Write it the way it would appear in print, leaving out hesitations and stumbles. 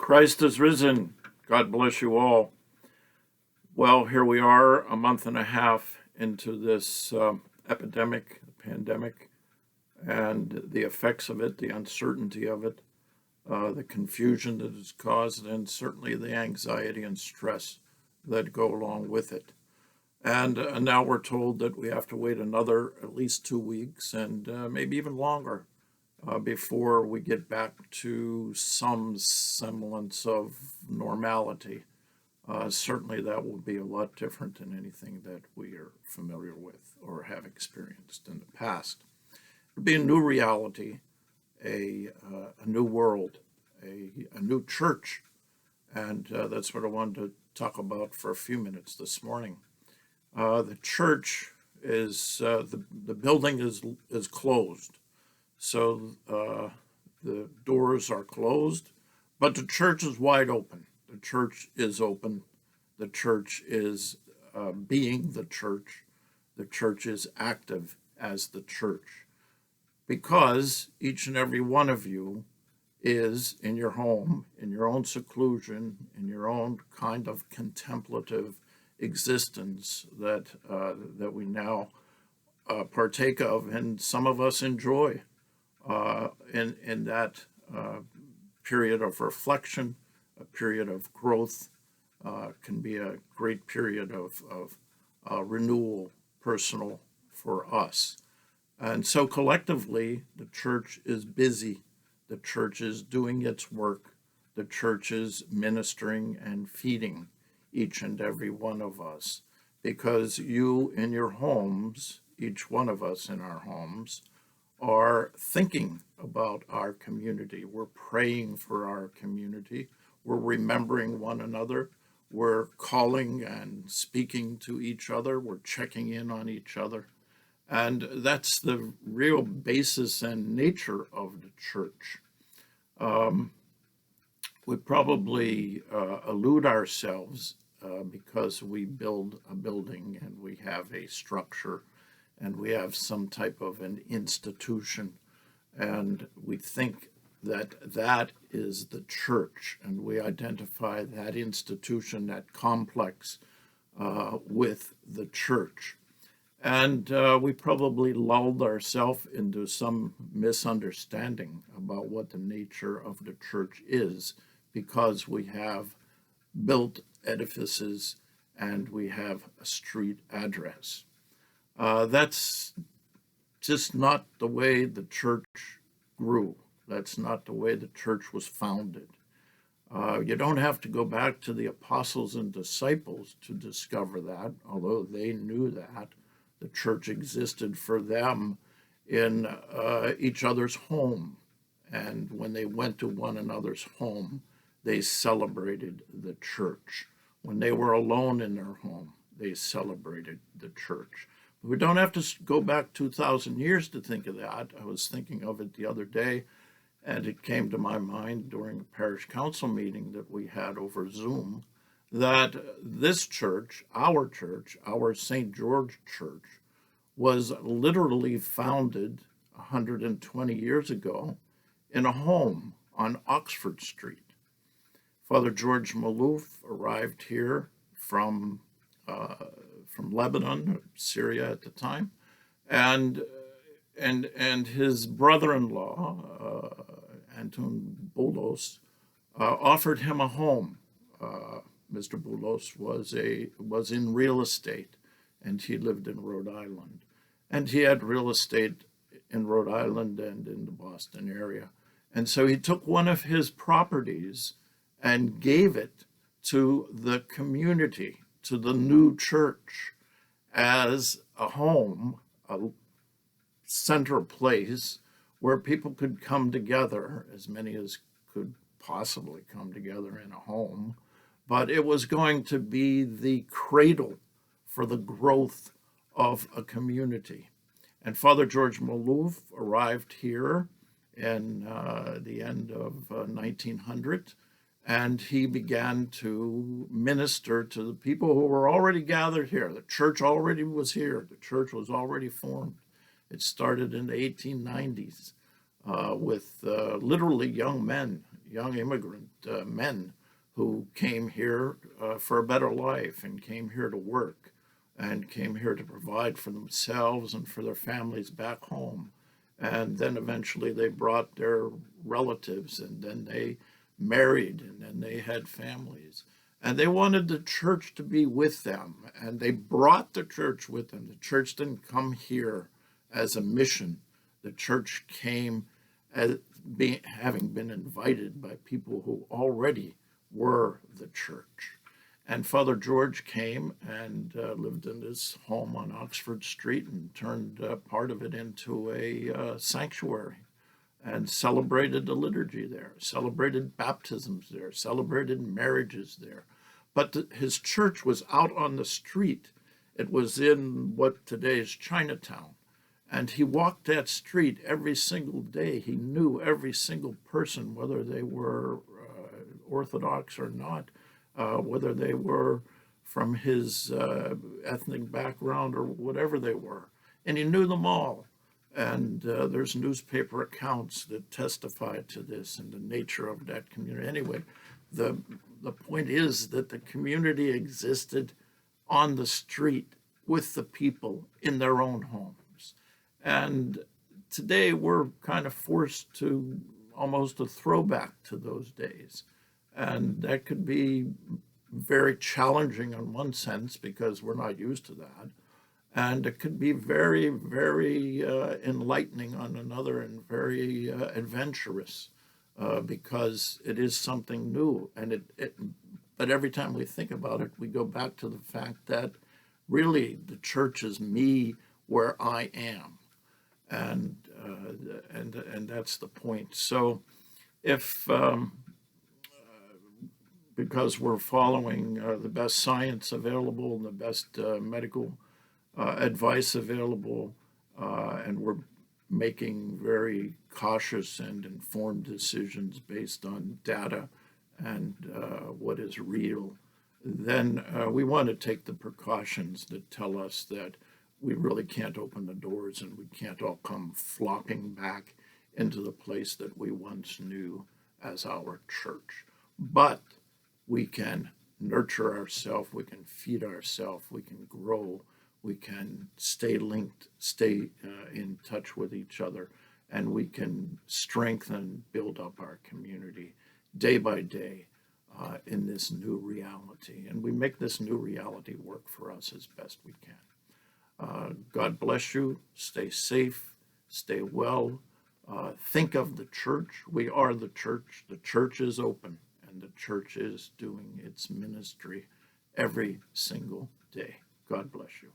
Christ is risen. God bless you all. Well, here we are a month and a half into this epidemic, pandemic, and the effects of it, the uncertainty of it, the confusion that it's caused, and certainly the anxiety and stress that go along with it. And now we're told that we have to wait another at least 2 weeks and maybe even longer before we get back to some semblance of normality. Certainly, that will be a lot different than anything that we are familiar with or have experienced in the past. It'll be a new reality, a new world, a new church, and that's what I wanted to talk about for a few minutes this morning. The church is the building is closed, so the doors are closed, but the church is wide open. The church is open. The church is being the church. The church is active as the church because each and every one of you is in your home, in your own seclusion, in your own kind of contemplative existence that we now partake of, and some of us enjoy in that period of reflection. A period of growth can be a great period of renewal, personal for us. And so collectively, the church is busy. The church is doing its work. The church is ministering and feeding each and every one of us, because you in your homes, each one of us in our homes, are thinking about our community. We're praying for our community. We're remembering one another. We're calling and speaking to each other. We're checking in on each other. And that's the real basis and nature of the church. We probably elude ourselves because we build a building and we have a structure and we have some type of an institution, and we think that is the church, and we identify that institution, that complex, with the church. And we probably lulled ourselves into some misunderstanding about what the nature of the church is, because we have built edifices and we have a street address. That's just not the way the church grew. That's not the way the church was founded. You don't have to go back to the apostles and disciples to discover that, although they knew that. The church existed for them in each other's home. And when they went to one another's home, they celebrated the church. When they were alone in their home, they celebrated the church. We don't have to go back 2,000 years to think of that. I was thinking of it the other day, and it came to my mind during a parish council meeting that we had over Zoom, that this church, our St. George Church, was literally founded 120 years ago in a home on Oxford Street. Father George Maloof arrived here from Lebanon, Syria at the time, and his brother-in-law, Anton Boulos, offered him a home. Mr. Boulos was in real estate, and he lived in Rhode Island. And he had real estate in Rhode Island and in the Boston area. And so he took one of his properties and gave it to the community, to the new church, as a home, a center place where people could come together, as many as could possibly come together in a home. But it was going to be the cradle for the growth of a community. And Father George Maloof arrived here in the end of 1900, and he began to minister to the people who were already gathered here. The church already was here. The church was already formed. It started in the 1890s with literally young men, young immigrant men who came here for a better life and came here to work and came here to provide for themselves and for their families back home. And then eventually they brought their relatives, and then they married, and then they had families. And they wanted the church to be with them, and they brought the church with them. The church didn't come here as a mission. The church came as having been invited by people who already were the church. And Father George came and lived in his home on Oxford Street and turned part of it into a sanctuary and celebrated the liturgy there, celebrated baptisms there, celebrated marriages there. But his church was out on the street. It was in what today is Chinatown. And he walked that street every single day. He knew every single person, whether they were Orthodox or not, whether they were from his ethnic background or whatever they were. And he knew them all. And there's newspaper accounts that testify to this and the nature of that community. Anyway, the point is that the community existed on the street with the people in their own homes. And today we're kind of forced to almost a throwback to those days. And that could be very challenging in one sense because we're not used to that. And it could be very, very enlightening on another and very adventurous because it is something new. And but every time we think about it, we go back to the fact that really the church is me where I am. And that's the point. So if because we're following the best science available and the best medical advice available, and we're making very cautious and informed decisions based on data and what is real, then we want to take the precautions that tell us that we really can't open the doors and we can't all come flocking back into the place that we once knew as our church. But we can nurture ourselves, we can feed ourselves, we can grow, we can stay linked, stay in touch with each other, and we can strengthen, build up our community day by day in this new reality. And we make this new reality work for us as best we can. God bless you. Stay safe, stay well. Think of the church. We are the church. The church is open, and the church is doing its ministry every single day. God bless you.